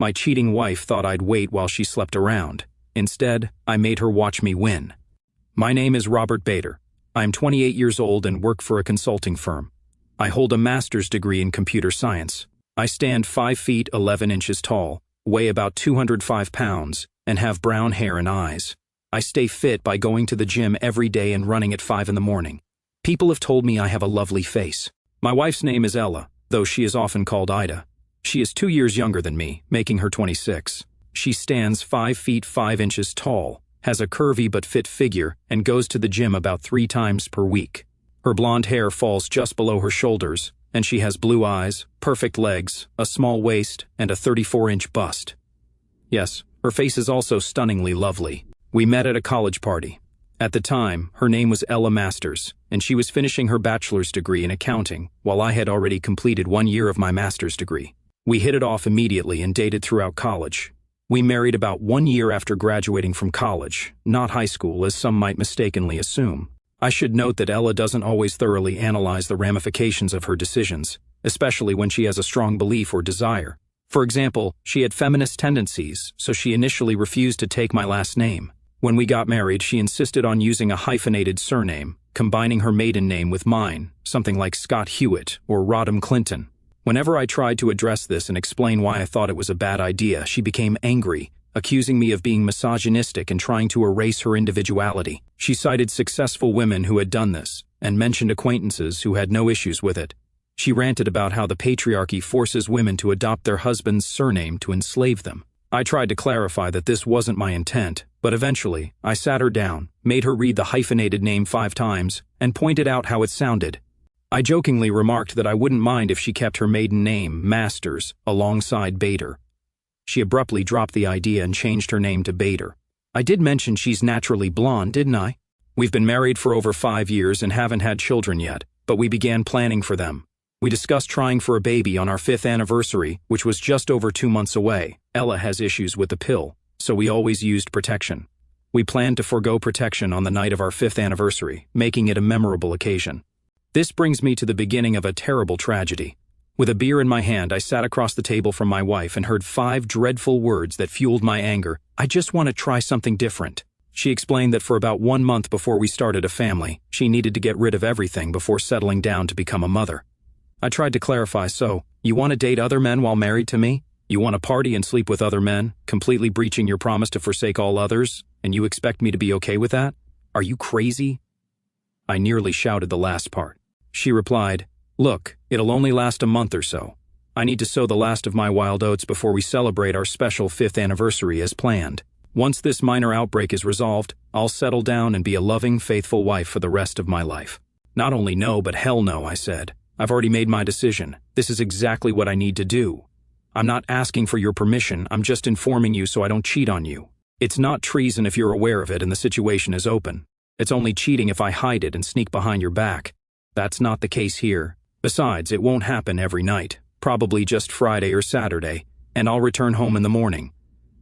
My cheating wife thought I'd wait while she slept around. Instead, I made her watch me win. My name is Robert Bader. I'm 28 years old and work for a consulting firm. I hold a master's degree in computer science. I stand 5 feet 11 inches tall, weigh about 205 pounds, and have brown hair and eyes. I stay fit by going to the gym every day and running at 5 in the morning. People have told me I have a lovely face. My wife's name is Ella, though she is often called Ida. She is 2 years younger than me, making her 26. She stands 5 feet 5 inches tall, has a curvy but fit figure, and goes to the gym about 3 times per week. Her blonde hair falls just below her shoulders, and she has blue eyes, perfect legs, a small waist, and a 34-inch bust. Yes, her face is also stunningly lovely. We met at a college party. At the time, her name was Ella Masters, and she was finishing her bachelor's degree in accounting, while I had already completed 1 year of my master's degree. We hit it off immediately and dated throughout college. We married about 1 year after graduating from college, not high school as some might mistakenly assume. I should note that Ella doesn't always thoroughly analyze the ramifications of her decisions, especially when she has a strong belief or desire. For example, she had feminist tendencies, so she initially refused to take my last name. When we got married, she insisted on using a hyphenated surname, combining her maiden name with mine, something like Scott Hewitt or Rodham Clinton. Whenever I tried to address this and explain why I thought it was a bad idea, she became angry, accusing me of being misogynistic and trying to erase her individuality. She cited successful women who had done this, and mentioned acquaintances who had no issues with it. She ranted about how the patriarchy forces women to adopt their husband's surname to enslave them. I tried to clarify that this wasn't my intent, but eventually, I sat her down, made her read the hyphenated name 5 times, and pointed out how it sounded. I jokingly remarked that I wouldn't mind if she kept her maiden name, Masters, alongside Bader. She abruptly dropped the idea and changed her name to Bader. I did mention she's naturally blonde, didn't I? We've been married for over 5 years and haven't had children yet, but we began planning for them. We discussed trying for a baby on our 5th anniversary, which was just over 2 months away. Ella has issues with the pill, so we always used protection. We planned to forego protection on the night of our 5th anniversary, making it a memorable occasion. This brings me to the beginning of a terrible tragedy. With a beer in my hand, I sat across the table from my wife and heard 5 dreadful words that fueled my anger. I just want to try something different. She explained that for about 1 month before we started a family, she needed to get rid of everything before settling down to become a mother. I tried to clarify, so, you want to date other men while married to me? You want to party and sleep with other men, completely breaching your promise to forsake all others, and you expect me to be okay with that? Are you crazy? I nearly shouted the last part. She replied, Look, it'll only last a month or so. I need to sow the last of my wild oats before we celebrate our special 5th anniversary as planned. Once this minor outbreak is resolved, I'll settle down and be a loving, faithful wife for the rest of my life. Not only no, but hell no, I said. I've already made my decision. This is exactly what I need to do. I'm not asking for your permission, I'm just informing you so I don't cheat on you. It's not treason if you're aware of it and the situation is open. It's only cheating if I hide it and sneak behind your back. That's not the case here. Besides, it won't happen every night, probably just Friday or Saturday, and I'll return home in the morning.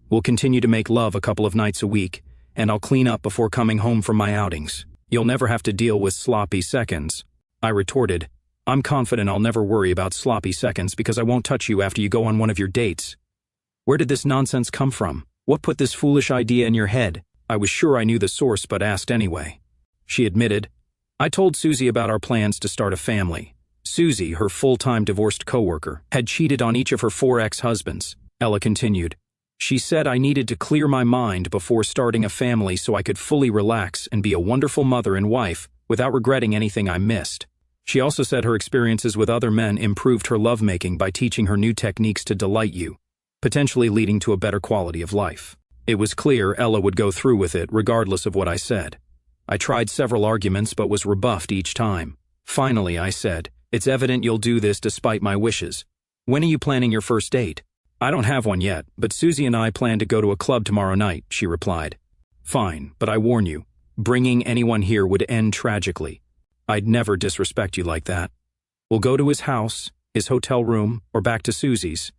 We'll continue to make love a couple of nights a week, and I'll clean up before coming home from my outings. You'll never have to deal with sloppy seconds. I retorted, I'm confident I'll never worry about sloppy seconds because I won't touch you after you go on one of your dates. Where did this nonsense come from? What put this foolish idea in your head? I was sure I knew the source but asked anyway. She admitted, I told Susie about our plans to start a family. Susie, her full-time divorced coworker, had cheated on each of her 4 ex-husbands. Ella continued, She said I needed to clear my mind before starting a family so I could fully relax and be a wonderful mother and wife without regretting anything I missed. She also said her experiences with other men improved her lovemaking by teaching her new techniques to delight you, potentially leading to a better quality of life. It was clear Ella would go through with it regardless of what I said. I tried several arguments but was rebuffed each time. Finally, I said, It's evident you'll do this despite my wishes. When are you planning your first date? I don't have one yet, but Susie and I plan to go to a club tomorrow night, she replied. Fine, but I warn you, bringing anyone here would end tragically. I'd never disrespect you like that. We'll go to his house, his hotel room, or back to Susie's.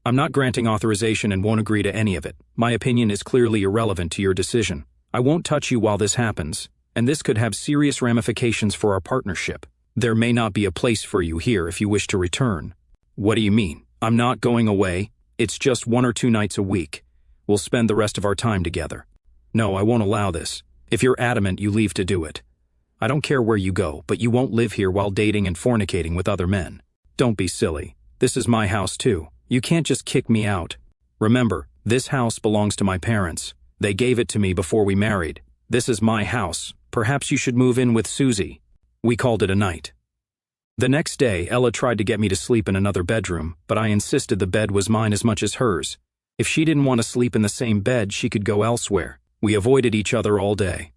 I'm not granting authorization and won't agree to any of it. My opinion is clearly irrelevant to your decision. I won't touch you while this happens, and this could have serious ramifications for our partnership. There may not be a place for you here if you wish to return. What do you mean? I'm not going away. It's just 1 or 2 nights a week. We'll spend the rest of our time together. No, I won't allow this. If you're adamant, you leave to do it. I don't care where you go, but you won't live here while dating and fornicating with other men. Don't be silly. This is my house too. You can't just kick me out. Remember, this house belongs to my parents. They gave it to me before we married. This is my house. Perhaps you should move in with Susie. We called it a night. The next day, Ella tried to get me to sleep in another bedroom, but I insisted the bed was mine as much as hers. If she didn't want to sleep in the same bed, she could go elsewhere. We avoided each other all day.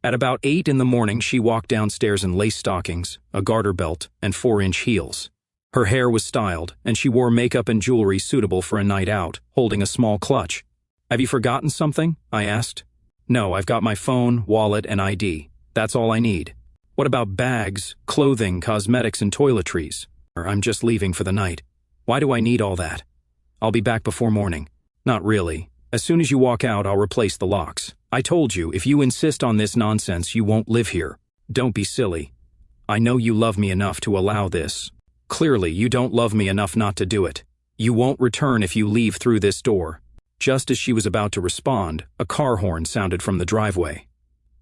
At about 8 in the morning, she walked downstairs in lace stockings, a garter belt, and 4-inch heels. Her hair was styled, and she wore makeup and jewelry suitable for a night out, holding a small clutch. Have you forgotten something? I asked. No, I've got my phone, wallet, and ID. That's all I need. What about bags, clothing, cosmetics, and toiletries? I'm just leaving for the night. Why do I need all that? I'll be back before morning. Not really. As soon as you walk out, I'll replace the locks. I told you, if you insist on this nonsense, you won't live here. Don't be silly. I know you love me enough to allow this. Clearly, you don't love me enough not to do it. You won't return if you leave through this door. Just as she was about to respond, a car horn sounded from the driveway.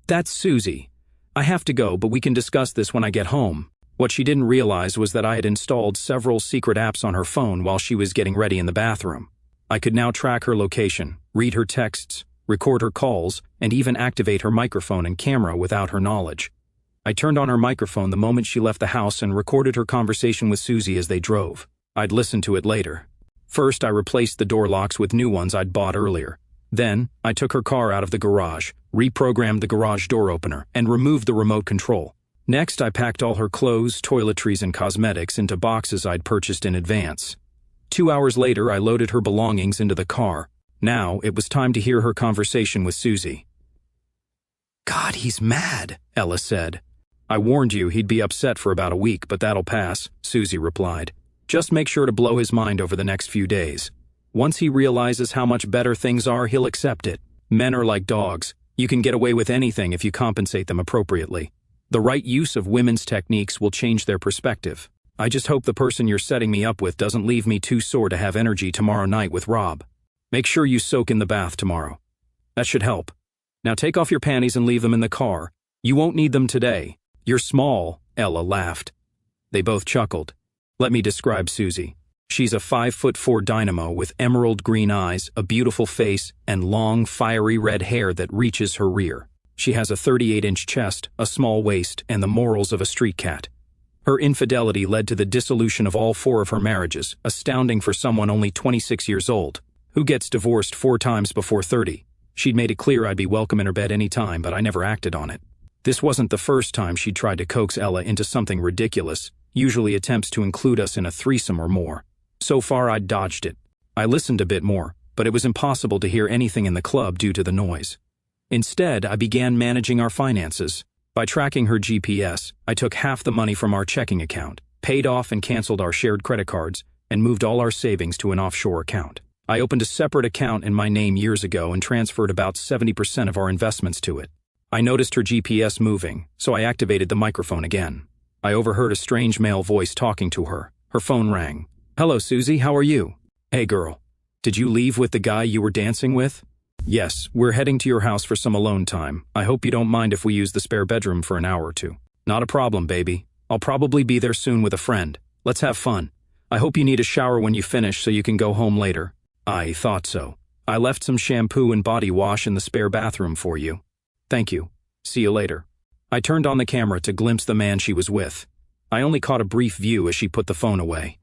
That's Susie. I have to go, but we can discuss this when I get home. What she didn't realize was that I had installed several secret apps on her phone while she was getting ready in the bathroom. I could now track her location, read her texts, record her calls, and even activate her microphone and camera without her knowledge. I turned on her microphone the moment she left the house and recorded her conversation with Susie as they drove. I'd listen to it later. First, I replaced the door locks with new ones I'd bought earlier. Then, I took her car out of the garage, reprogrammed the garage door opener, and removed the remote control. Next, I packed all her clothes, toiletries, and cosmetics into boxes I'd purchased in advance. 2 hours later, I loaded her belongings into the car. Now, it was time to hear her conversation with Susie. God, he's mad, Ella said. I warned you he'd be upset for about a week, but that'll pass, Susie replied. Just make sure to blow his mind over the next few days. Once he realizes how much better things are, he'll accept it. Men are like dogs. You can get away with anything if you compensate them appropriately. The right use of women's techniques will change their perspective. I just hope the person you're setting me up with doesn't leave me too sore to have energy tomorrow night with Rob. Make sure you soak in the bath tomorrow. That should help. Now take off your panties and leave them in the car. You won't need them today. You're small, Ella laughed. They both chuckled. Let me describe Susie. She's a 5'4" dynamo with emerald green eyes, a beautiful face, and long, fiery red hair that reaches her rear. She has a 38-inch chest, a small waist, and the morals of a street cat. Her infidelity led to the dissolution of all 4 of her marriages, astounding for someone only 26 years old. Who gets divorced 4 times before 30? She'd made it clear I'd be welcome in her bed any time, but I never acted on it. This wasn't the first time she'd tried to coax Ella into something ridiculous, usually attempts to include us in a threesome or more. So far, I'd dodged it. I listened a bit more, but it was impossible to hear anything in the club due to the noise. Instead, I began managing our finances. By tracking her GPS, I took half the money from our checking account, paid off and canceled our shared credit cards, and moved all our savings to an offshore account. I opened a separate account in my name years ago and transferred about 70% of our investments to it. I noticed her GPS moving, so I activated the microphone again. I overheard a strange male voice talking to her. Her phone rang. Hello, Susie, how are you? Hey, girl. Did you leave with the guy you were dancing with? Yes, we're heading to your house for some alone time. I hope you don't mind if we use the spare bedroom for an hour or two. Not a problem, baby. I'll probably be there soon with a friend. Let's have fun. I hope you need a shower when you finish so you can go home later. I thought so. I left some shampoo and body wash in the spare bathroom for you. Thank you. See you later. I turned on the camera to glimpse the man she was with. I only caught a brief view as she put the phone away.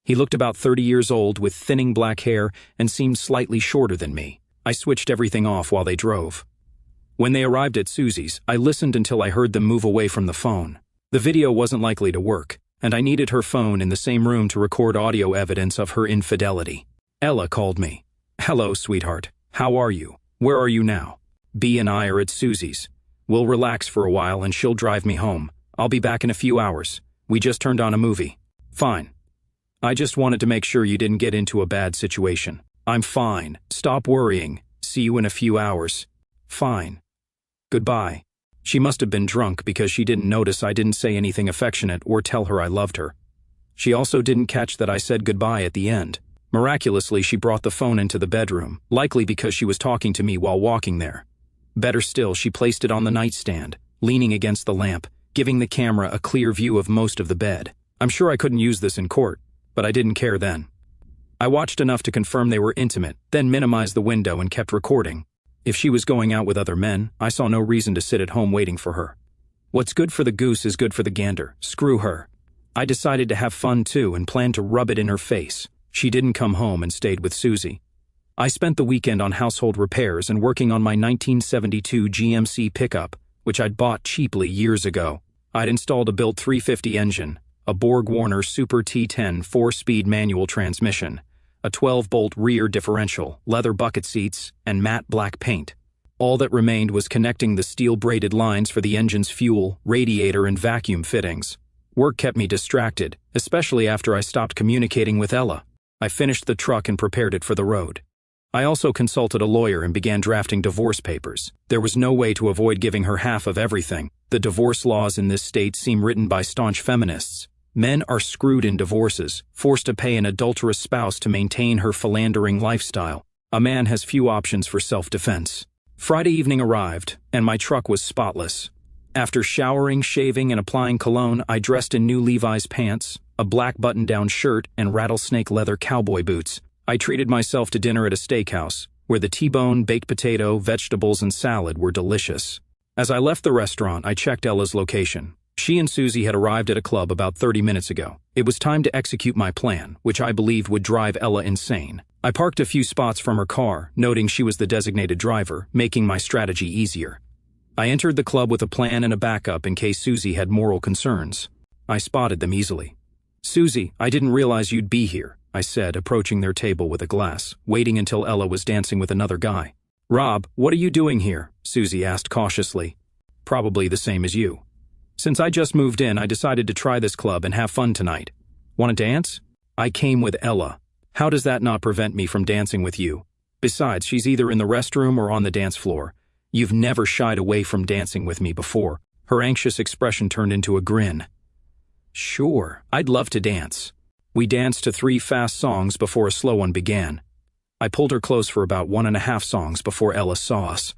He looked about 30 years old with thinning black hair and seemed slightly shorter than me. I switched everything off while they drove. When they arrived at Susie's, I listened until I heard them move away from the phone. The video wasn't likely to work, and I needed her phone in the same room to record audio evidence of her infidelity. Ella called me. Hello, sweetheart. How are you? Where are you now? B and I are at Susie's. We'll relax for a while and she'll drive me home. I'll be back in a few hours. We just turned on a movie. Fine. I just wanted to make sure you didn't get into a bad situation. I'm fine. Stop worrying. See you in a few hours. Fine. Goodbye. She must have been drunk because she didn't notice I didn't say anything affectionate or tell her I loved her. She also didn't catch that I said goodbye at the end. Miraculously, she brought the phone into the bedroom, likely because she was talking to me while walking there. Better still, she placed it on the nightstand, leaning against the lamp, giving the camera a clear view of most of the bed. I'm sure I couldn't use this in court, but I didn't care then. I watched enough to confirm they were intimate, then minimized the window and kept recording. If she was going out with other men, I saw no reason to sit at home waiting for her. What's good for the goose is good for the gander. Screw her. I decided to have fun too and planned to rub it in her face. She didn't come home and stayed with Susie. I spent the weekend on household repairs and working on my 1972 GMC pickup, which I'd bought cheaply years ago. I'd installed a built 350 engine, a Borg-Warner Super T10 4-speed manual transmission, a 12-bolt rear differential, leather bucket seats, and matte black paint. All that remained was connecting the steel-braided lines for the engine's fuel, radiator, and vacuum fittings. Work kept me distracted, especially after I stopped communicating with Ella. I finished the truck and prepared it for the road. I also consulted a lawyer and began drafting divorce papers. There was no way to avoid giving her half of everything. The divorce laws in this state seem written by staunch feminists. Men are screwed in divorces, forced to pay an adulterous spouse to maintain her philandering lifestyle. A man has few options for self-defense. Friday evening arrived, and my truck was spotless. After showering, shaving, and applying cologne, I dressed in new Levi's pants, a black button-down shirt, and rattlesnake leather cowboy boots. I treated myself to dinner at a steakhouse, where the T-bone, baked potato, vegetables, and salad were delicious. As I left the restaurant, I checked Ella's location. She and Susie had arrived at a club about 30 minutes ago. It was time to execute my plan, which I believed would drive Ella insane. I parked a few spots from her car, noting she was the designated driver, making my strategy easier. I entered the club with a plan and a backup in case Susie had moral concerns. I spotted them easily. "Susie, I didn't realize you'd be here," I said, approaching their table with a glass, waiting until Ella was dancing with another guy. "Rob, what are you doing here?" Susie asked cautiously. "Probably the same as you. Since I just moved in, I decided to try this club and have fun tonight. Want to dance?" "I came with Ella. How does that not prevent me from dancing with you? Besides, she's either in the restroom or on the dance floor. You've never shied away from dancing with me before." Her anxious expression turned into a grin. "Sure, I'd love to dance." We danced to 3 fast songs before a slow one began. I pulled her close for about 1.5 songs before Ella saw us.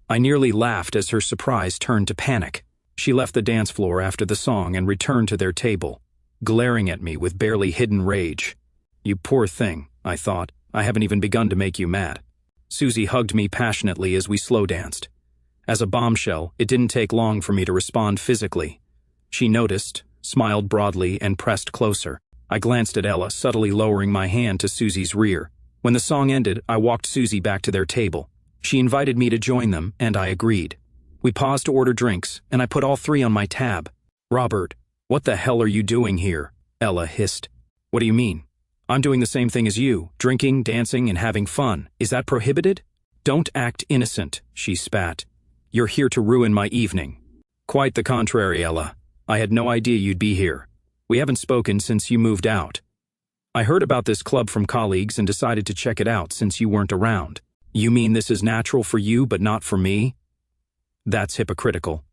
I nearly laughed as her surprise turned to panic. She left the dance floor after the song and returned to their table, glaring at me with barely hidden rage. "You poor thing," I thought. "I haven't even begun to make you mad." Susie hugged me passionately as we slow danced. As a bombshell, it didn't take long for me to respond physically. She noticed, smiled broadly, and pressed closer. I glanced at Ella, subtly lowering my hand to Susie's rear. When the song ended, I walked Susie back to their table. She invited me to join them, and I agreed. We paused to order drinks, and I put all 3 on my tab. "Robert, what the hell are you doing here?" Ella hissed. "What do you mean? I'm doing the same thing as you, drinking, dancing, and having fun. Is that prohibited?" "Don't act innocent," she spat. "You're here to ruin my evening." "Quite the contrary, Ella. I had no idea you'd be here. We haven't spoken since you moved out. I heard about this club from colleagues and decided to check it out since you weren't around. You mean this is natural for you but not for me? That's hypocritical."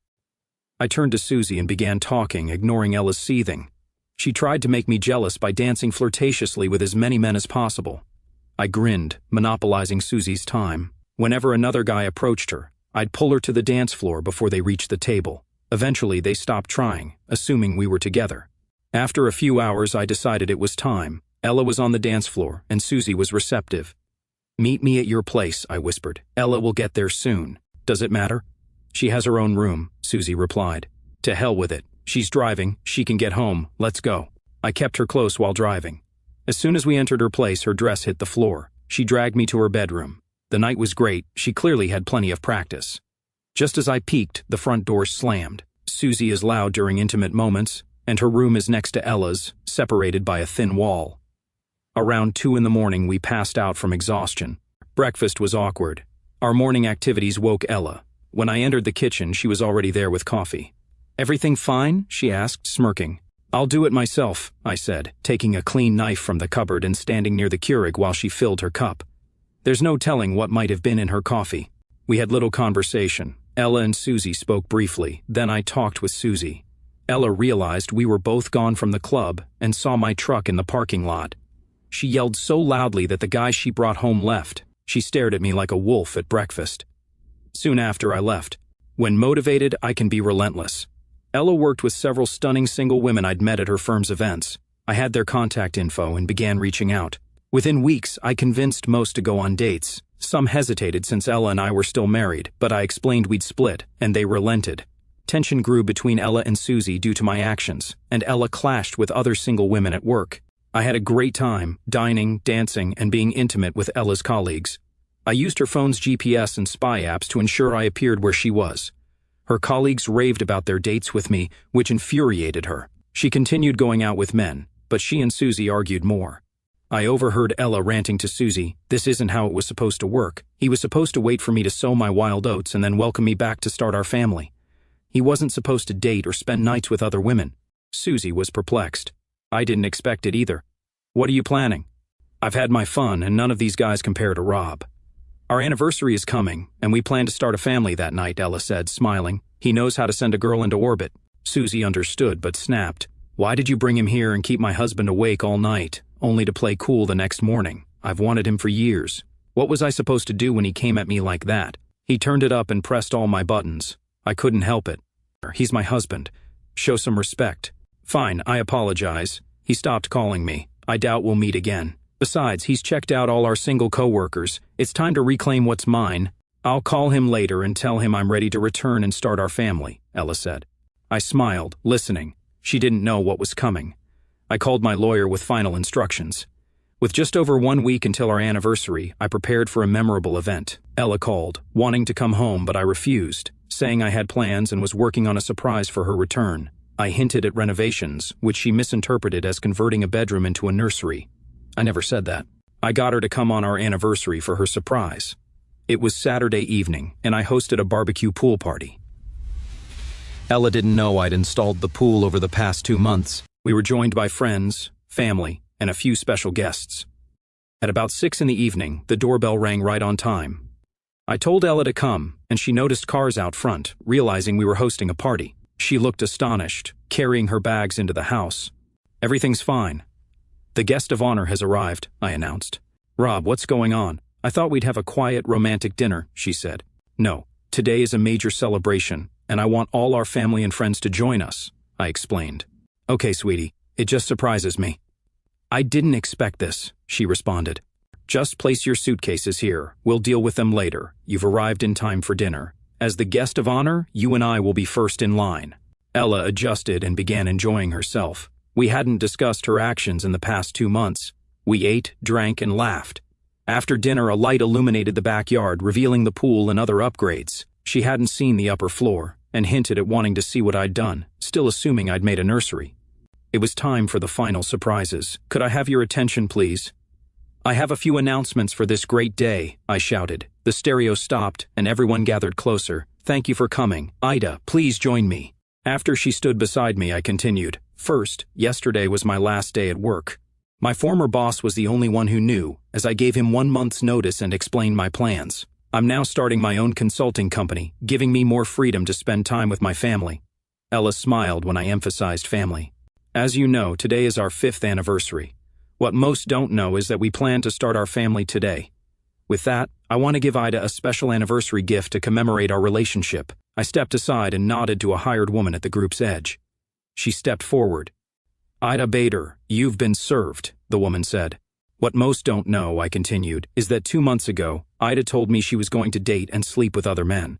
I turned to Susie and began talking, ignoring Ella's seething. She tried to make me jealous by dancing flirtatiously with as many men as possible. I grinned, monopolizing Susie's time. Whenever another guy approached her, I'd pull her to the dance floor before they reached the table. Eventually, they stopped trying, assuming we were together. After a few hours, I decided it was time. Ella was on the dance floor, and Susie was receptive. "Meet me at your place," I whispered. "Ella will get there soon. Does it matter?" "She has her own room," Susie replied. "To hell with it. She's driving. She can get home. Let's go." I kept her close while driving. As soon as we entered her place, her dress hit the floor. She dragged me to her bedroom. The night was great. She clearly had plenty of practice. Just as I peeked, the front door slammed. Susie is loud during intimate moments, and her room is next to Ella's, separated by a thin wall. Around 2 in the morning, we passed out from exhaustion. Breakfast was awkward. Our morning activities woke Ella. When I entered the kitchen, she was already there with coffee. "Everything fine?" she asked, smirking. "I'll do it myself," I said, taking a clean knife from the cupboard and standing near the Keurig while she filled her cup. There's no telling what might have been in her coffee. We had little conversation. Ella and Susie spoke briefly, then I talked with Susie. Ella realized we were both gone from the club and saw my truck in the parking lot. She yelled so loudly that the guy she brought home left. She stared at me like a wolf at breakfast. Soon after, I left. When motivated, I can be relentless. Ella worked with several stunning single women I'd met at her firm's events. I had their contact info and began reaching out. Within weeks, I convinced most to go on dates. Some hesitated since Ella and I were still married, but I explained we'd split, and they relented. Tension grew between Ella and Susie due to my actions, and Ella clashed with other single women at work. I had a great time, dining, dancing, and being intimate with Ella's colleagues. I used her phone's GPS and spy apps to ensure I appeared where she was. Her colleagues raved about their dates with me, which infuriated her. She continued going out with men, but she and Susie argued more. I overheard Ella ranting to Susie, "This isn't how it was supposed to work. He was supposed to wait for me to sow my wild oats and then welcome me back to start our family. He wasn't supposed to date or spend nights with other women." Susie was perplexed. I didn't expect it either. "What are you planning?" "I've had my fun, and none of these guys compare to Rob." "Our anniversary is coming, and we plan to start a family that night," Ella said, smiling. "He knows how to send a girl into orbit." Susie understood, but snapped. "Why did you bring him here and keep my husband awake all night, only to play cool the next morning? I've wanted him for years. What was I supposed to do when he came at me like that? He turned it up and pressed all my buttons. I couldn't help it. He's my husband. Show some respect." "Fine, I apologize. He stopped calling me. I doubt we'll meet again. Besides, he's checked out all our single co-workers. It's time to reclaim what's mine. I'll call him later and tell him I'm ready to return and start our family," Ella said. I smiled, listening. She didn't know what was coming. I called my lawyer with final instructions. With just over 1 week until our anniversary, I prepared for a memorable event. Ella called, wanting to come home, but I refused, saying I had plans and was working on a surprise for her return. I hinted at renovations, which she misinterpreted as converting a bedroom into a nursery. I never said that. I got her to come on our anniversary for her surprise. It was Saturday evening, and I hosted a barbecue pool party. Ella didn't know I'd installed the pool over the past 2 months. We were joined by friends, family, and a few special guests. At about 6 in the evening, the doorbell rang right on time. I told Ella to come, and she noticed cars out front, realizing we were hosting a party. She looked astonished, carrying her bags into the house. "Everything's fine." "The guest of honor has arrived," I announced. "Rob, what's going on?" "I thought we'd have a quiet, romantic dinner," she said. "No, today is a major celebration, and I want all our family and friends to join us," I explained. "Okay, sweetie, it just surprises me." "I didn't expect this," she responded. "Just place your suitcases here. We'll deal with them later. You've arrived in time for dinner. As the guest of honor, you and I will be first in line." Ella adjusted and began enjoying herself. We hadn't discussed her actions in the past 2 months. We ate, drank, and laughed. After dinner, a light illuminated the backyard, revealing the pool and other upgrades. She hadn't seen the upper floor, and hinted at wanting to see what I'd done, still assuming I'd made a nursery. It was time for the final surprises. "Could I have your attention, please?" "I have a few announcements for this great day," I shouted. The stereo stopped, and everyone gathered closer. "Thank you for coming. Ida, please join me." After she stood beside me, I continued. "First, yesterday was my last day at work. My former boss was the only one who knew, as I gave him 1 month's notice and explained my plans. I'm now starting my own consulting company, giving me more freedom to spend time with my family." Ella smiled when I emphasized family. "As you know, today is our 5th anniversary. What most don't know is that we plan to start our family today. With that, I want to give Ida a special anniversary gift to commemorate our relationship." I stepped aside and nodded to a hired woman at the group's edge. She stepped forward. "Ida Bader, you've been served," the woman said. "What most don't know," I continued, "is that 2 months ago, Ida told me she was going to date and sleep with other men.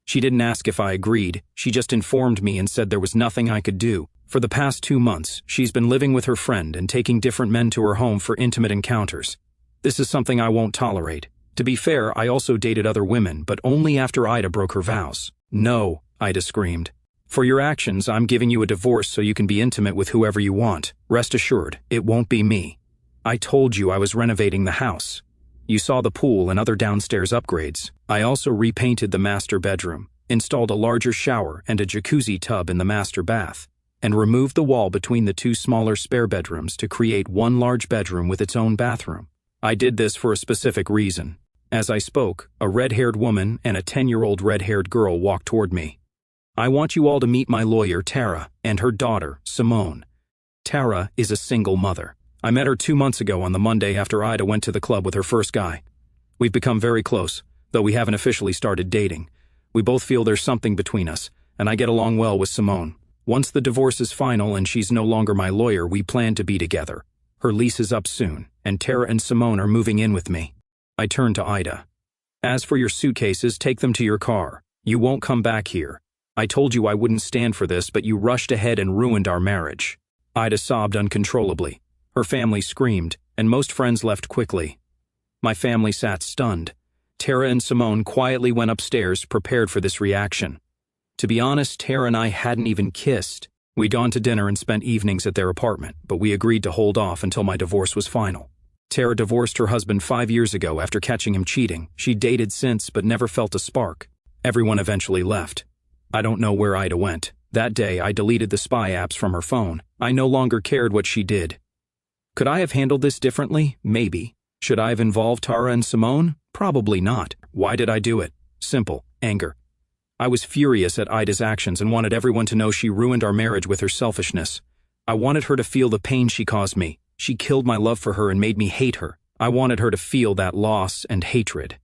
She didn't ask if I agreed, she just informed me and said there was nothing I could do. For the past 2 months, she's been living with her friend and taking different men to her home for intimate encounters. This is something I won't tolerate. To be fair, I also dated other women, but only after Ida broke her vows." "No," Ida screamed. "For your actions, I'm giving you a divorce so you can be intimate with whoever you want. Rest assured, it won't be me. I told you I was renovating the house. You saw the pool and other downstairs upgrades. I also repainted the master bedroom, installed a larger shower and a jacuzzi tub in the master bath, and removed the wall between the 2 smaller spare bedrooms to create 1 large bedroom with its own bathroom. I did this for a specific reason." As I spoke, a red-haired woman and a 10-year-old red-haired girl walked toward me. "I want you all to meet my lawyer, Tara, and her daughter, Simone. Tara is a single mother. I met her 2 months ago on the Monday after Ida went to the club with her first guy. We've become very close, though we haven't officially started dating. We both feel there's something between us, and I get along well with Simone. Once the divorce is final and she's no longer my lawyer, we plan to be together. Her lease is up soon, and Tara and Simone are moving in with me. I turn to Ida. As for your suitcases, take them to your car. You won't come back here. I told you I wouldn't stand for this, but you rushed ahead and ruined our marriage. Ida sobbed uncontrollably. Her family screamed, and most friends left quickly. My family sat stunned. Tara and Simone quietly went upstairs, prepared for this reaction. To be honest, Tara and I hadn't even kissed. We'd gone to dinner and spent evenings at their apartment, but we agreed to hold off until my divorce was final. Tara divorced her husband 5 years ago after catching him cheating. She'd dated since, but never felt a spark. Everyone eventually left. I don't know where Ida went. That day, I deleted the spy apps from her phone. I no longer cared what she did. Could I have handled this differently? Maybe. Should I have involved Tara and Simone? Probably not. Why did I do it? Simple. Anger. I was furious at Ida's actions and wanted everyone to know she ruined our marriage with her selfishness. I wanted her to feel the pain she caused me. She killed my love for her and made me hate her. I wanted her to feel that loss and hatred.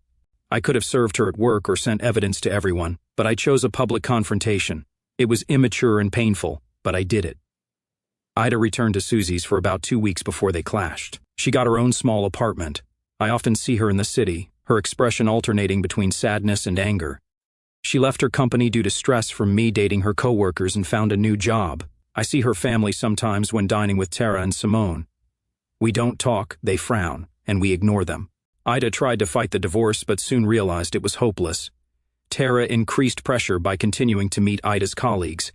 I could have served her at work or sent evidence to everyone, but I chose a public confrontation. It was immature and painful, but I did it. Ida returned to Susie's for about 2 weeks before they clashed. She got her own small apartment. I often see her in the city, her expression alternating between sadness and anger. She left her company due to stress from me dating her coworkers and found a new job. I see her family sometimes when dining with Tara and Simone. We don't talk, they frown, and we ignore them. Ida tried to fight the divorce but soon realized it was hopeless. Tara increased pressure by continuing to meet Ida's colleagues.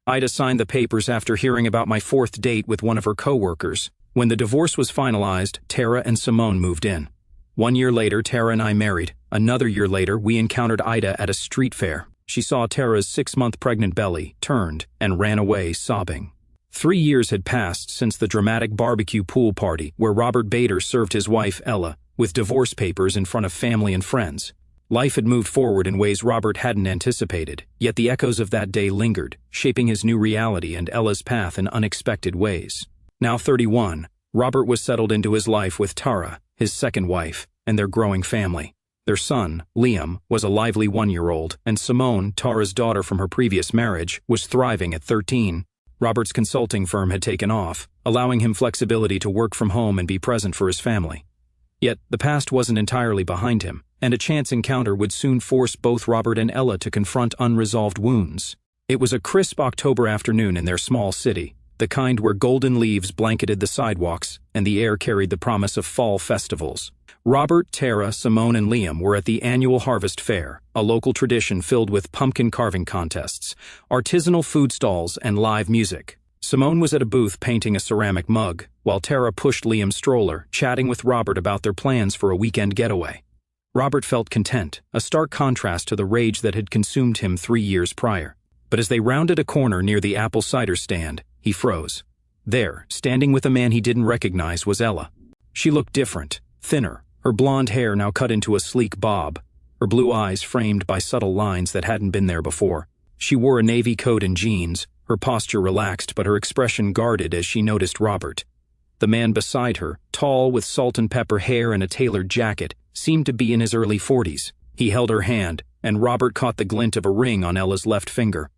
Ida signed the papers after hearing about my 4th date with one of her coworkers. When the divorce was finalized, Tara and Simone moved in. 1 year later, Tara and I married. Another year later, we encountered Ida at a street fair. She saw Tara's 6-month pregnant belly, turned, and ran away, sobbing. 3 years had passed since the dramatic barbecue pool party where Robert Bader served his wife, Ella, with divorce papers in front of family and friends. Life had moved forward in ways Robert hadn't anticipated, yet the echoes of that day lingered, shaping his new reality and Ella's path in unexpected ways. Now 31, Robert was settled into his life with Tara, his second wife, and their growing family. Their son, Liam, was a lively 1-year-old, and Simone, Tara's daughter from her previous marriage, was thriving at 13. Robert's consulting firm had taken off, allowing him flexibility to work from home and be present for his family. Yet, the past wasn't entirely behind him, and a chance encounter would soon force both Robert and Ella to confront unresolved wounds. It was a crisp October afternoon in their small city, the kind where golden leaves blanketed the sidewalks and the air carried the promise of fall festivals. Robert, Tara, Simone, and Liam were at the annual Harvest Fair, a local tradition filled with pumpkin carving contests, artisanal food stalls, and live music. Simone was at a booth painting a ceramic mug, while Tara pushed Liam's stroller, chatting with Robert about their plans for a weekend getaway. Robert felt content, a stark contrast to the rage that had consumed him 3 years prior. But as they rounded a corner near the apple cider stand, he froze. There, standing with a man he didn't recognize, was Ella. She looked different, thinner, her blonde hair now cut into a sleek bob, her blue eyes framed by subtle lines that hadn't been there before. She wore a navy coat and jeans, her posture relaxed but her expression guarded as she noticed Robert. The man beside her, tall with salt and pepper hair and a tailored jacket, seemed to be in his early 40s. He held her hand, and Robert caught the glint of a ring on Ella's left finger.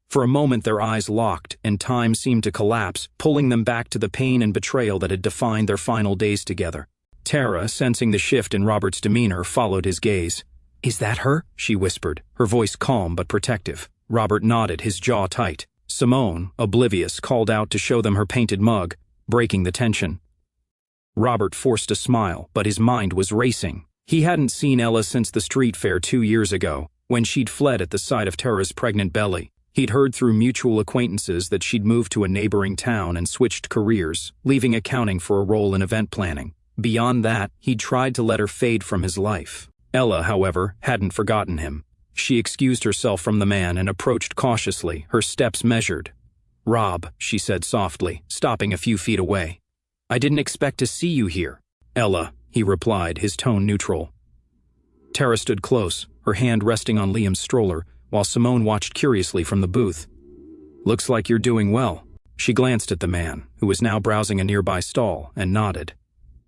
For a moment their eyes locked, and time seemed to collapse, pulling them back to the pain and betrayal that had defined their final days together. Tara, sensing the shift in Robert's demeanor, followed his gaze. "Is that her?" she whispered, her voice calm but protective. Robert nodded, his jaw tight. Simone, oblivious, called out to show them her painted mug, breaking the tension. Robert forced a smile, but his mind was racing. He hadn't seen Ella since the street fair 2 years ago, when she'd fled at the sight of Tara's pregnant belly. He'd heard through mutual acquaintances that she'd moved to a neighboring town and switched careers, leaving accounting for a role in event planning. Beyond that, he'd tried to let her fade from his life. Ella, however, hadn't forgotten him. She excused herself from the man and approached cautiously, her steps measured. "Rob," she said softly, stopping a few feet away. "I didn't expect to see you here." "Ella," he replied, his tone neutral. Tara stood close, her hand resting on Liam's stroller, while Simone watched curiously from the booth. "Looks like you're doing well." She glanced at the man, who was now browsing a nearby stall, and nodded.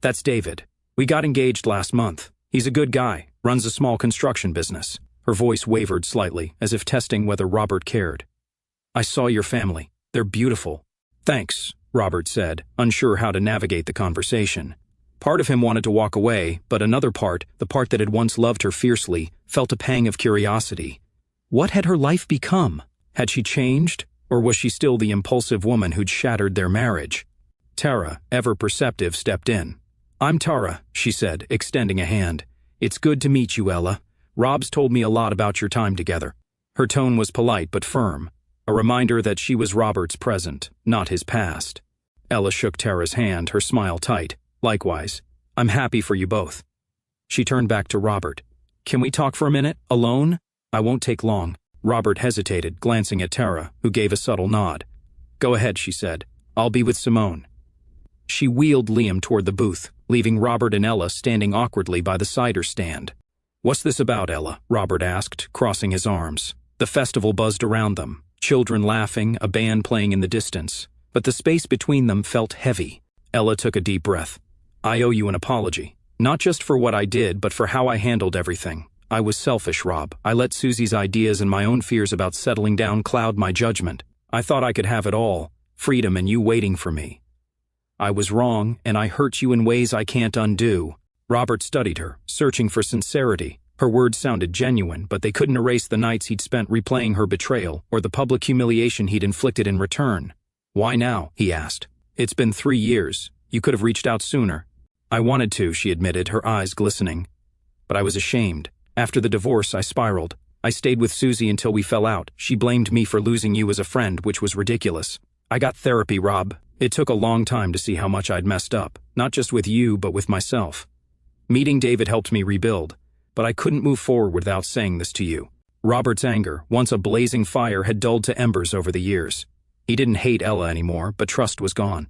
"That's David. We got engaged last month. He's a good guy, runs a small construction business." Her voice wavered slightly, as if testing whether Robert cared. "I saw your family. They're beautiful." "Thanks," Robert said, unsure how to navigate the conversation. Part of him wanted to walk away, but another part, the part that had once loved her fiercely, felt a pang of curiosity. What had her life become? Had she changed, or was she still the impulsive woman who'd shattered their marriage? Tara, ever perceptive, stepped in. "I'm Tara," she said, extending a hand. "It's good to meet you, Ella. Rob's told me a lot about your time together." Her tone was polite but firm, a reminder that she was Robert's present, not his past. Ella shook Tara's hand, her smile tight. "Likewise. I'm happy for you both." She turned back to Robert. "Can we talk for a minute, alone? I won't take long." Robert hesitated, glancing at Tara, who gave a subtle nod. "Go ahead," she said. "I'll be with Simone." She wheeled Liam toward the booth, leaving Robert and Ella standing awkwardly by the cider stand. "What's this about, Ella?" Robert asked, crossing his arms. The festival buzzed around them, children laughing, a band playing in the distance. But the space between them felt heavy. Ella took a deep breath. "I owe you an apology. Not just for what I did, but for how I handled everything. I was selfish, Rob. I let Susie's ideas and my own fears about settling down cloud my judgment. I thought I could have it all, freedom and you waiting for me. I was wrong, and I hurt you in ways I can't undo." Robert studied her, searching for sincerity. Her words sounded genuine, but they couldn't erase the nights he'd spent replaying her betrayal or the public humiliation he'd inflicted in return. "Why now?" he asked. "It's been 3 years. You could have reached out sooner." "I wanted to," she admitted, her eyes glistening. "But I was ashamed. After the divorce, I spiraled. I stayed with Susie until we fell out. She blamed me for losing you as a friend, which was ridiculous. I got therapy, Rob. It took a long time to see how much I'd messed up, not just with you, but with myself. Meeting David helped me rebuild, but I couldn't move forward without saying this to you." Robert's anger, once a blazing fire, had dulled to embers over the years. He didn't hate Ella anymore, but trust was gone.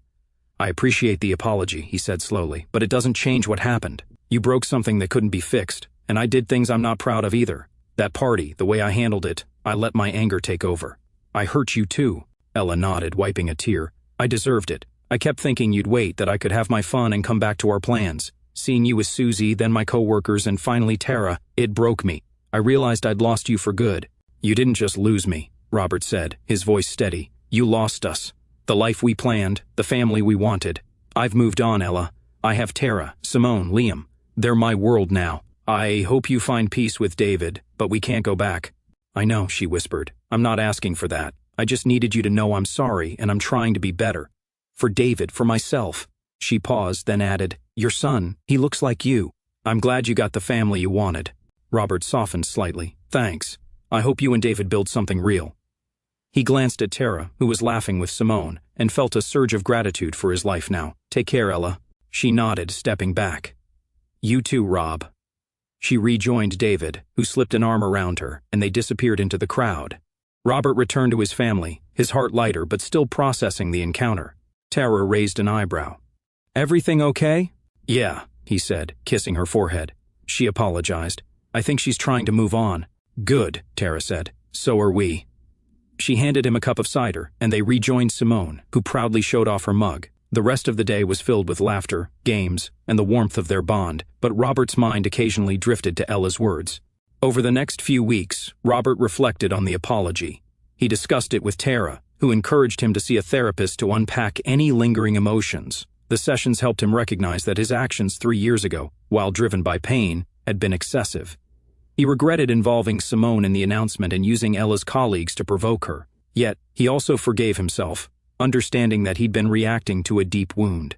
"I appreciate the apology," he said slowly, "but it doesn't change what happened. You broke something that couldn't be fixed, and I did things I'm not proud of either. That party, the way I handled it, I let my anger take over. I hurt you too." Ella nodded, wiping a tear. "I deserved it. I kept thinking you'd wait, that I could have my fun and come back to our plans. Seeing you with Susie, then my co-workers, and finally Tara, it broke me. I realized I'd lost you for good." "You didn't just lose me," Robert said, his voice steady. "You lost us. The life we planned, the family we wanted. I've moved on, Ella. I have Tara, Simone, Liam. They're my world now. I hope you find peace with David, but we can't go back." "I know," she whispered. "I'm not asking for that. I just needed you to know I'm sorry, and I'm trying to be better. For David, for myself." She paused, then added, "Your son, he looks like you. I'm glad you got the family you wanted." Robert softened slightly. "Thanks. I hope you and David build something real." He glanced at Tara, who was laughing with Simone, and felt a surge of gratitude for his life now. "Take care, Ella." She nodded, stepping back. "You too, Rob." She rejoined David, who slipped an arm around her, and they disappeared into the crowd. Robert returned to his family, his heart lighter but still processing the encounter. Tara raised an eyebrow. "Everything okay?" "Yeah," he said, kissing her forehead. She apologized. "I think she's trying to move on." "Good," Tara said. "So are we." She handed him a cup of cider, and they rejoined Simone, who proudly showed off her mug. The rest of the day was filled with laughter, games, and the warmth of their bond, but Robert's mind occasionally drifted to Ella's words. Over the next few weeks, Robert reflected on the apology. He discussed it with Tara, who encouraged him to see a therapist to unpack any lingering emotions. The sessions helped him recognize that his actions 3 years ago, while driven by pain, had been excessive. He regretted involving Simone in the announcement and using Ella's colleagues to provoke her. Yet, he also forgave himself, understanding that he'd been reacting to a deep wound.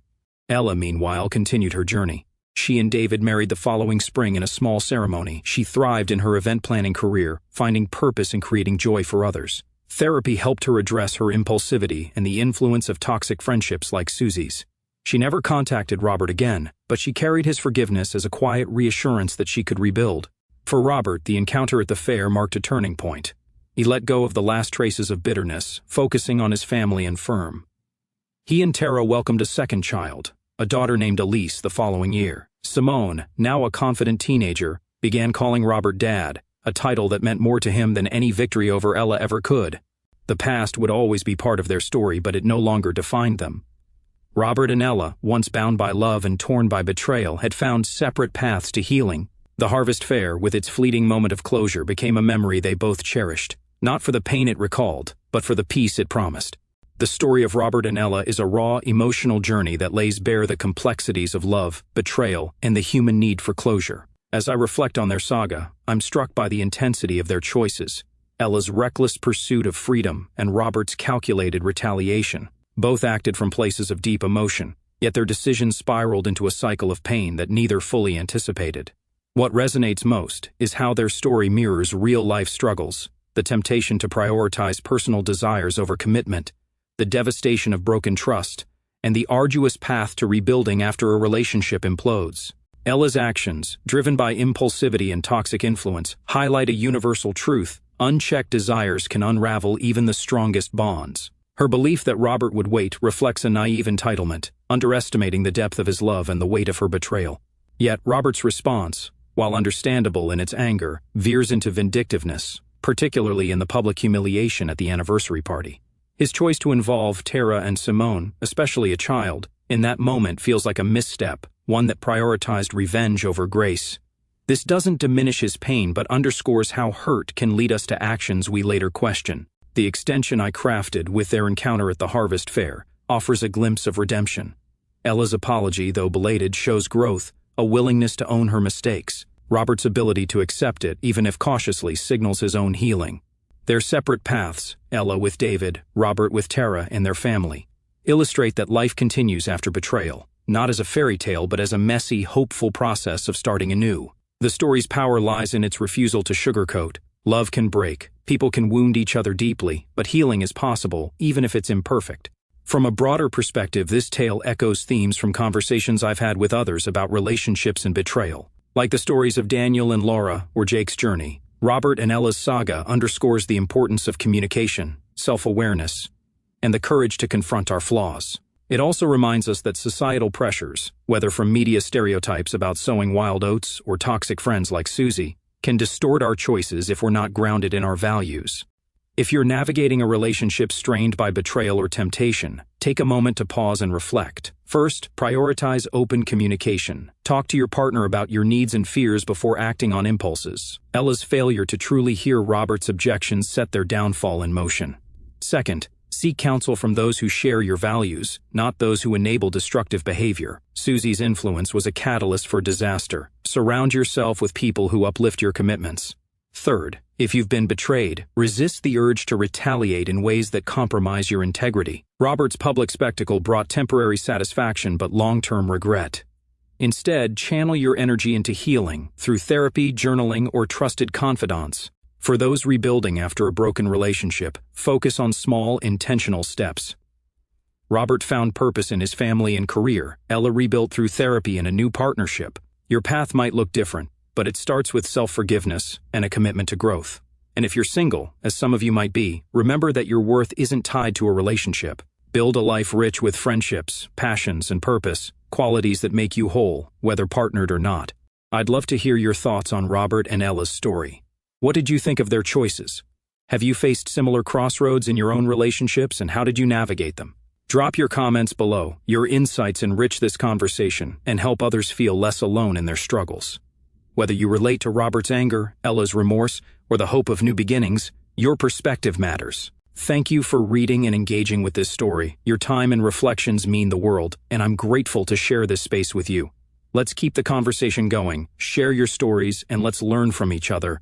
Ella, meanwhile, continued her journey. She and David married the following spring in a small ceremony. She thrived in her event planning career, finding purpose in creating joy for others. Therapy helped her address her impulsivity and the influence of toxic friendships like Susie's. She never contacted Robert again, but she carried his forgiveness as a quiet reassurance that she could rebuild. For Robert, the encounter at the fair marked a turning point. He let go of the last traces of bitterness, focusing on his family and firm. He and Tara welcomed a second child, a daughter named Elise, the following year. Simone, now a confident teenager, began calling Robert Dad, a title that meant more to him than any victory over Ella ever could. The past would always be part of their story, but it no longer defined them. Robert and Ella, once bound by love and torn by betrayal, had found separate paths to healing. The harvest fair, with its fleeting moment of closure, became a memory they both cherished, not for the pain it recalled, but for the peace it promised. The story of Robert and Ella is a raw, emotional journey that lays bare the complexities of love, betrayal, and the human need for closure. As I reflect on their saga, I'm struck by the intensity of their choices. Ella's reckless pursuit of freedom and Robert's calculated retaliation. Both acted from places of deep emotion, yet their decisions spiraled into a cycle of pain that neither fully anticipated. What resonates most is how their story mirrors real-life struggles, the temptation to prioritize personal desires over commitment, the devastation of broken trust, and the arduous path to rebuilding after a relationship implodes. Ella's actions, driven by impulsivity and toxic influence, highlight a universal truth: unchecked desires can unravel even the strongest bonds. Her belief that Robert would wait reflects a naive entitlement, underestimating the depth of his love and the weight of her betrayal. Yet Robert's response, while understandable in its anger, veers into vindictiveness, particularly in the public humiliation at the anniversary party. His choice to involve Tara and Simone, especially a child, in that moment feels like a misstep, one that prioritized revenge over grace. This doesn't diminish his pain but underscores how hurt can lead us to actions we later question. The extension I crafted with their encounter at the harvest fair offers a glimpse of redemption. Ella's apology, though belated, shows growth, a willingness to own her mistakes. Robert's ability to accept it, even if cautiously, signals his own healing. Their separate paths, Ella with David, Robert with Tara and their family, illustrate that life continues after betrayal, not as a fairy tale but as a messy, hopeful process of starting anew. The story's power lies in its refusal to sugarcoat. Love can break, people can wound each other deeply, but healing is possible, even if it's imperfect. From a broader perspective, this tale echoes themes from conversations I've had with others about relationships and betrayal. Like the stories of Daniel and Laura or Jake's journey, Robert and Ella's saga underscores the importance of communication, self-awareness, and the courage to confront our flaws. It also reminds us that societal pressures, whether from media stereotypes about sowing wild oats or toxic friends like Susie, can distort our choices if we're not grounded in our values. If you're navigating a relationship strained by betrayal or temptation, take a moment to pause and reflect. First, prioritize open communication. Talk to your partner about your needs and fears before acting on impulses. Ella's failure to truly hear Robert's objections set their downfall in motion. Second, seek counsel from those who share your values, not those who enable destructive behavior. Susie's influence was a catalyst for disaster. Surround yourself with people who uplift your commitments. Third, if you've been betrayed, resist the urge to retaliate in ways that compromise your integrity. Robert's public spectacle brought temporary satisfaction but long-term regret. Instead, channel your energy into healing through therapy, journaling, or trusted confidants. For those rebuilding after a broken relationship, focus on small, intentional steps. Robert found purpose in his family and career. Ella rebuilt through therapy and a new partnership. Your path might look different, but it starts with self-forgiveness and a commitment to growth. And if you're single, as some of you might be, remember that your worth isn't tied to a relationship. Build a life rich with friendships, passions, and purpose, qualities that make you whole, whether partnered or not. I'd love to hear your thoughts on Robert and Ella's story. What did you think of their choices? Have you faced similar crossroads in your own relationships, and how did you navigate them? Drop your comments below. Your insights enrich this conversation and help others feel less alone in their struggles. Whether you relate to Robert's anger, Ella's remorse, or the hope of new beginnings, your perspective matters. Thank you for reading and engaging with this story. Your time and reflections mean the world, and I'm grateful to share this space with you. Let's keep the conversation going, share your stories, and let's learn from each other.